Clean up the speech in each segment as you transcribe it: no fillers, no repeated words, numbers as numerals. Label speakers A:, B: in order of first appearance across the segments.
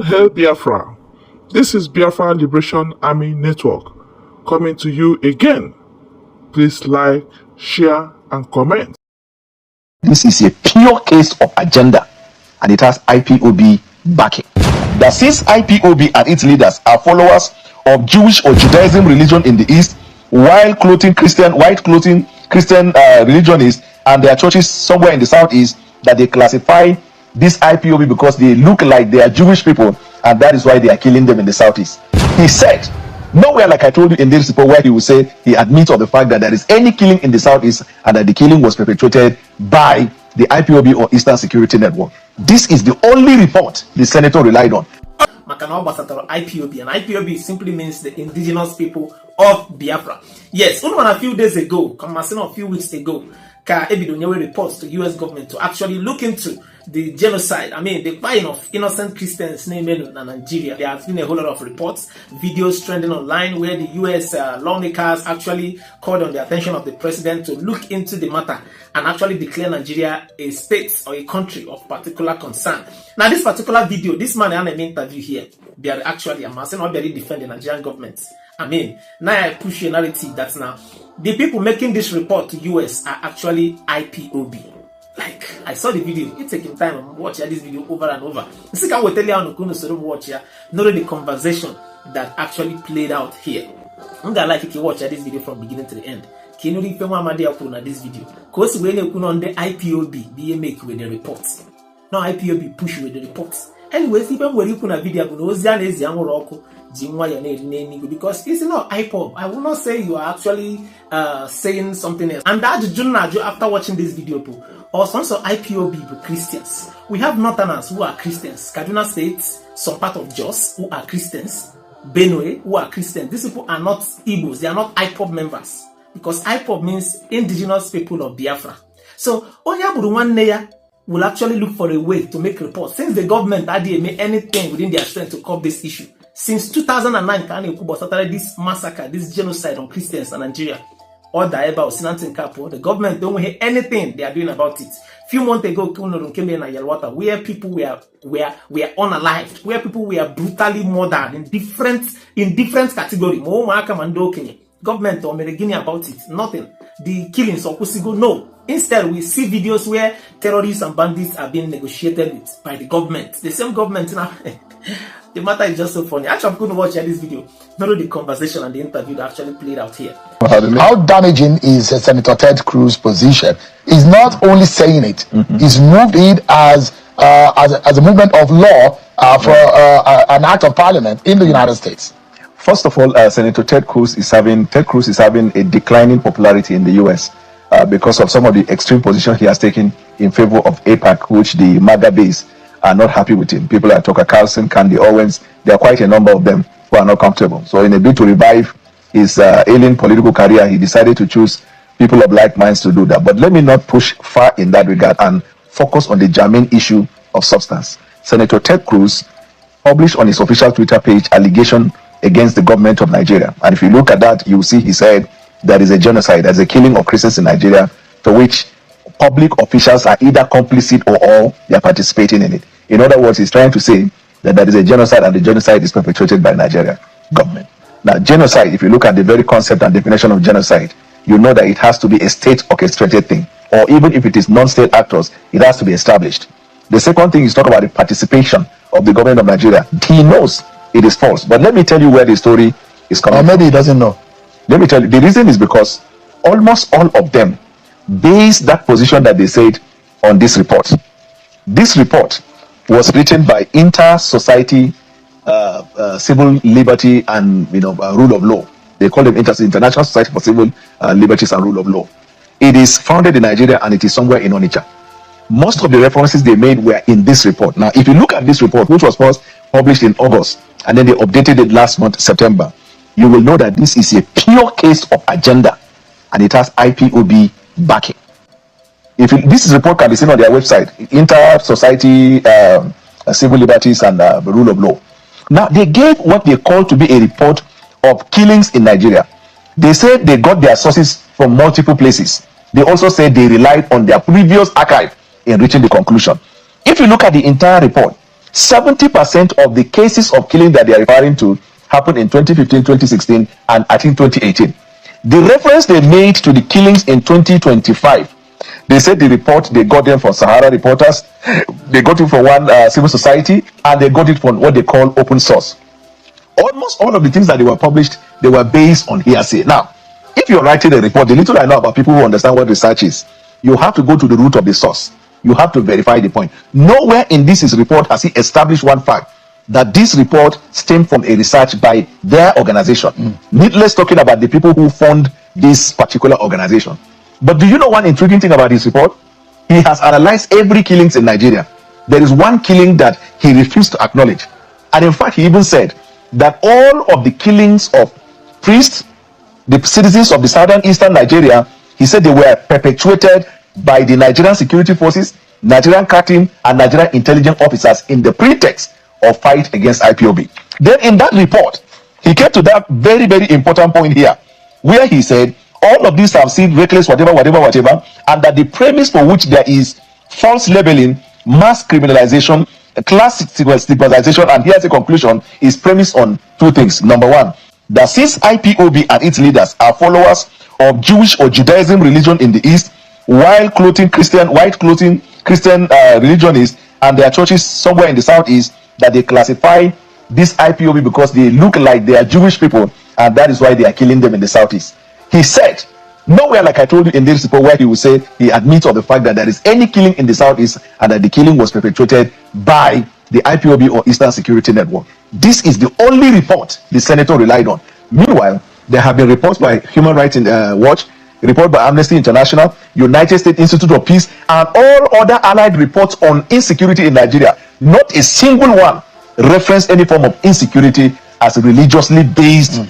A: All hail Biafra. This is Biafra Liberation Army Network coming to you again. Please like, share, and comment.
B: This is a pure case of agenda, and it has IPOB backing. That since IPOB and its leaders are followers of Jewish or Judaism religion in the East, while white clothing Christian religionists and their churches somewhere in the Southeast, that they classify this IPOB because they look like they are Jewish people, and that is why they are killing them in the Southeast. He said, nowhere, like I told you in this report, where he will say he admits of the fact that there is any killing in the Southeast and that the killing was perpetrated by the IPOB or Eastern Security Network. This is the only report the senator relied on.
C: IPOB, and IPOB simply means the indigenous people of Biafra. Yes, only a few days ago, a few weeks ago, Ebido reports to US government to actually look into the genocide, the buying of innocent Christians in Nigeria. There has been a whole lot of reports, videos trending online where the US lawmakers actually called on the attention of the president to look into the matter and actually declare Nigeria a state or a country of particular concern. Now, this particular video, this man had an interview here. They are actually, I'm not very defend the Nigerian government. Now I push a narrative that now the people making this report to US are actually IPOB. Like, I saw the video, it's taking time and watch this video over and over. This is what tell you how to watch here, not the conversation that actually played out here. I'm gonna like if you watch this video from beginning to the end. Can you read this video? Because when you put on the IPOB, they make with the reports. Now IPOB push with the reports. Anyways, even when you put a video, because it's not IPOB. I will not say you are actually saying something else. And that Junaju, after watching this video, or some sort of IPOB Christians. We have Northerners who are Christians. Kaduna State, some part of Jos who are Christians. Benue who are Christians. These people are not Igbos. They are not IPOB members. Because IPOB means indigenous people of Biafra. So, Onyaburuwaneya will actually look for a way to make reports. Since the government hadn't made anything within their strength to curb this issue. Since 2009, Kanye Kubo started this massacre, this genocide on Christians in Nigeria. Or the government don't hear anything they are doing about it. Few months ago, where people were unalived, where people were brutally murdered in different categories. Government or Guinea about it, nothing. The killings of Kusigo, no. Instead, we see videos where terrorists and bandits are being negotiated with by the government. The same government now. The matter is just so funny. Actually, I'm going to watch this video. Not the conversation and the interview that actually played out here.
D: How damaging is Senator Ted Cruz's position? He's not only saying it, he's moved it as a movement of law for an act of parliament in the United States.
B: First of all, Senator Ted Cruz is having a declining popularity in the US because of some of the extreme positions he has taken in favor of AIPAC, which the MAGA base are not happy with him. People like Tucker Carlson, Candy Owens, there are quite a number of them who are not comfortable. So in a bid to revive his ailing political career, he decided to choose people of like minds to do that. But let me not push far in that regard and focus on the germane issue of substance. Senator Ted Cruz published on his official Twitter page allegation against the government of Nigeria. And if you look at that, you see he said there is a genocide, there's a killing of Christians in Nigeria, to which public officials are either complicit or all they are participating in it. In other words, he's trying to say that there is a genocide and the genocide is perpetrated by Nigeria government. Now, genocide, if you look at the very concept and definition of genocide, you know that it has to be a state orchestrated thing, or even if it is non-state actors, it has to be established. The second thing is talk about the participation of the government of Nigeria. He knows it is false, but let me tell you where the story is coming
D: from. Or maybe he doesn't know.
B: Let me tell you, the reason is because almost all of them base that position that they said on this report. This report was written by Inter-Society Civil Liberty and Rule of Law. They call them International Society for Civil Liberties and Rule of Law. It is founded in Nigeria and it is somewhere in Onitsha. Most of the references they made were in this report. Now, if you look at this report, which was first published in August, and then they updated it last month, September, you will know that this is a pure case of agenda, and it has IPOB backing. This report can be seen on their website, Inter-Society Civil Liberties and Rule of Law. Now, they gave what they call to be a report of killings in Nigeria. They said they got their sources from multiple places. They also said they relied on their previous archive in reaching the conclusion. If you look at the entire report, 70% of the cases of killing that they are referring to happened in 2015, 2016, and I think 2018. The reference they made to the killings in 2025, they said the report, they got them from Sahara Reporters, they got it from one civil society, and they got it from what they call open source. Almost all of the things that they were published, they were based on hearsay. Now, if you're writing a report, the little I know about people who understand what research is, you have to go to the root of the source. You have to verify the point. Nowhere in this report has he established one fact, that this report stemmed from a research by their organization. Needless talking about the people who fund this particular organization. But do you know one intriguing thing about his report? He has analyzed every killings in Nigeria. There is one killing that he refused to acknowledge. And in fact, he even said that all of the killings of priests, the citizens of the southern eastern Nigeria, he said they were perpetuated by the Nigerian security forces, Nigerian CAT team, and Nigerian intelligence officers in the pretext of fight against IPOB. Then in that report, he came to that very, very important point here, where he said all of these have seen reckless whatever, and that the premise for which there is false labeling, mass criminalization, class stigmatization, and here's the conclusion, is premised on two things. Number one, that since IPOB and its leaders are followers of Jewish or Judaism religion in the East, white clothing Christian religionists and their churches somewhere in the Southeast, that they classify this IPOB because they look like they are Jewish people, and that is why they are killing them in the Southeast. He said, nowhere, like I told you in this report, where he will say he admits of the fact that there is any killing in the Southeast and that the killing was perpetrated by the IPOB or Eastern Security Network. This is the only report the senator relied on. Meanwhile, there have been reports by Human Rights Watch, report by Amnesty International, United States Institute of Peace, and all other allied reports on insecurity in Nigeria. Not a single one referenced any form of insecurity as religiously based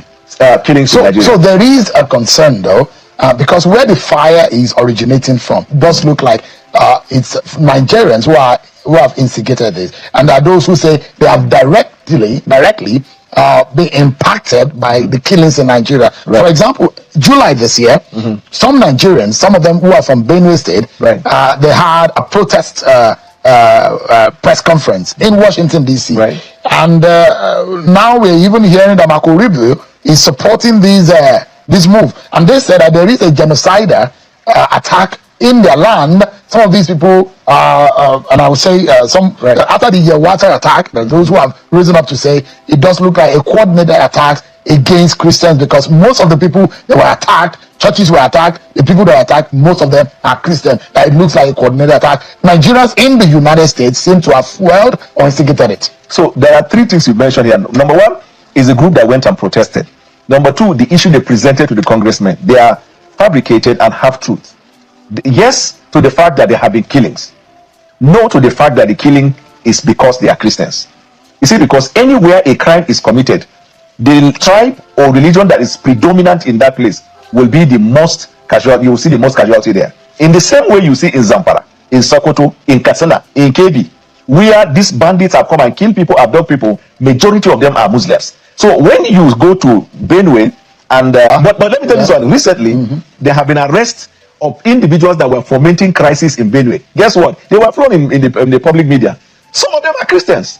B: killings in Nigeria.
D: So there is a concern, though, because where the fire is originating from does look like it's Nigerians who have instigated this, and there are those who say they have directly been impacted by the killings in Nigeria. Right. For example, July this year, some Nigerians, some of them who are from Benue State, they had a protest press conference in Washington DC, and now we're even hearing that Marco Rubio is supporting this move, and they said that there is a genocidal attack in their land. Some of these people, and I would say after the Yawata attack, those who have risen up to say it does look like a coordinated attack against Christians, because most of the people that were attacked, churches were attacked, the people that were attacked, most of them are Christian. That it looks like a coordinated attack. Nigerians in the United States seem to have fueled or instigated it.
B: So there are three things you mentioned here. Number one is a group that went and protested. Number two, the issue they presented to the congressmen. They are fabricated and half truth. Yes to the fact that there have been killings. No to the fact that the killing is because they are Christians. You see, because anywhere a crime is committed, the tribe or religion that is predominant in that place will be the most casualty. You will see the most casualty there. In the same way you see in Zamfara, in Sokoto, in Katsina, in Kebbi, where these bandits have come and killed people, abduct people, majority of them are Muslims. So when you go to Benue, and but let me tell you something. Recently, there have been arrests of individuals that were fomenting crisis in Benue. Guess what? They were flown in the public media. Some of them are Christians.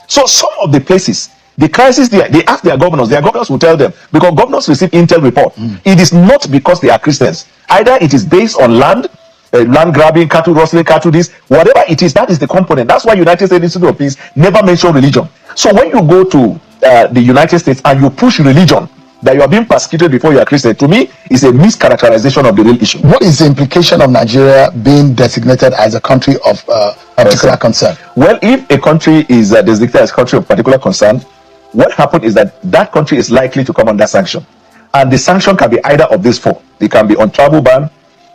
B: So some of the places, the crisis, they ask their governors will tell them, because governors receive intel report. It is not because they are Christians. Either it is based on land grabbing, cattle rustling, cattle this, whatever it is, that is the component. That's why United States Institute of Peace never mention religion. So when you go to the United States and you push religion, that you are being persecuted before you are Christian, to me is a mischaracterization of the real issue.
D: What is the implication of Nigeria being designated as a country of particular concern?
B: Well, if a country is designated as a country of particular concern, what happened is that that country is likely to come under sanction. And the sanction can be either of these four. It can be on travel ban,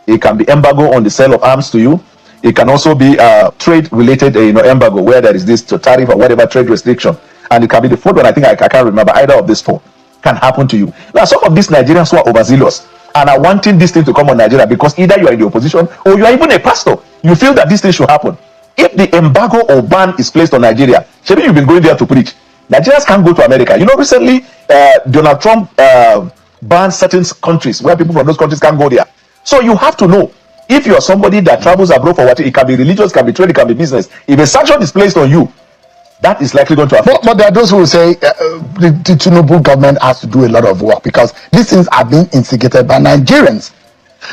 B: it can be embargo on the sale of arms to you, it can also be trade-related embargo, where there is this tariff or whatever trade restriction, and it can be the fourth one. I think I can't remember. Either of these four can happen to you. Now, some of these Nigerians who are overzealous and are wanting this thing to come on Nigeria because either you are in the opposition or you are even a pastor, you feel that this thing should happen. If the embargo or ban is placed on Nigeria, maybe you've been going there to preach. Nigerians can't go to America. Recently, Donald Trump banned certain countries where people from those countries can't go there. So you have to know, if you are somebody that travels abroad for what, it can be religious, it can be trade, it can be business. If a sanction is placed on you, that is likely going to affect.
D: But there are those who will say the Tinubu government has to do a lot of work because these things are being instigated by Nigerians.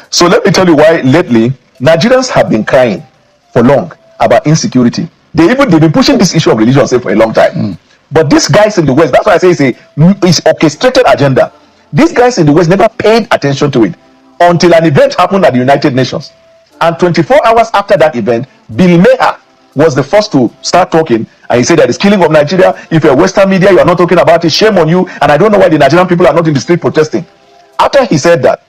B: So let me tell you why lately Nigerians have been crying for long about insecurity. They've been pushing this issue of religion say for a long time. But these guys in the West, that's why I say it's orchestrated agenda. These guys in the West never paid attention to it until an event happened at the United Nations. And 24 hours after that event, Bill Maher was the first to start talking, and he said that it's killing of Nigeria. If you're Western media, you are not talking about it. Shame on you. And I don't know why the Nigerian people are not in the street protesting. After he said that,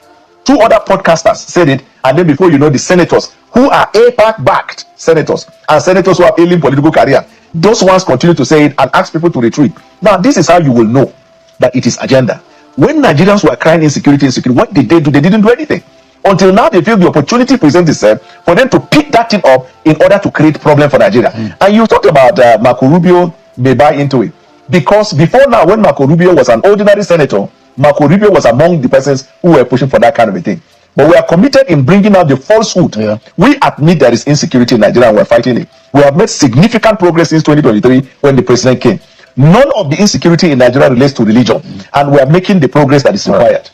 B: 2 other podcasters said it, and then before you know, the senators who are APAC-backed senators and senators who have alien political career, those ones continue to say it and ask people to retreat. Now, this is how you will know that it is agenda. When Nigerians were crying insecurity, what did they do? They didn't do anything. Until now, they feel the opportunity presents itself for them to pick that thing up in order to create problem for Nigeria. And you talked about Marco Rubio may buy into it. Because before now, when Marco Rubio was an ordinary senator, Marco Rubio was among the persons who were pushing for that kind of a thing. But we are committed in bringing out the falsehood. We admit there is insecurity in Nigeria and we're fighting it. We have made significant progress since 2023 when the president came. None of the insecurity in Nigeria relates to religion, and we are making the progress that is required.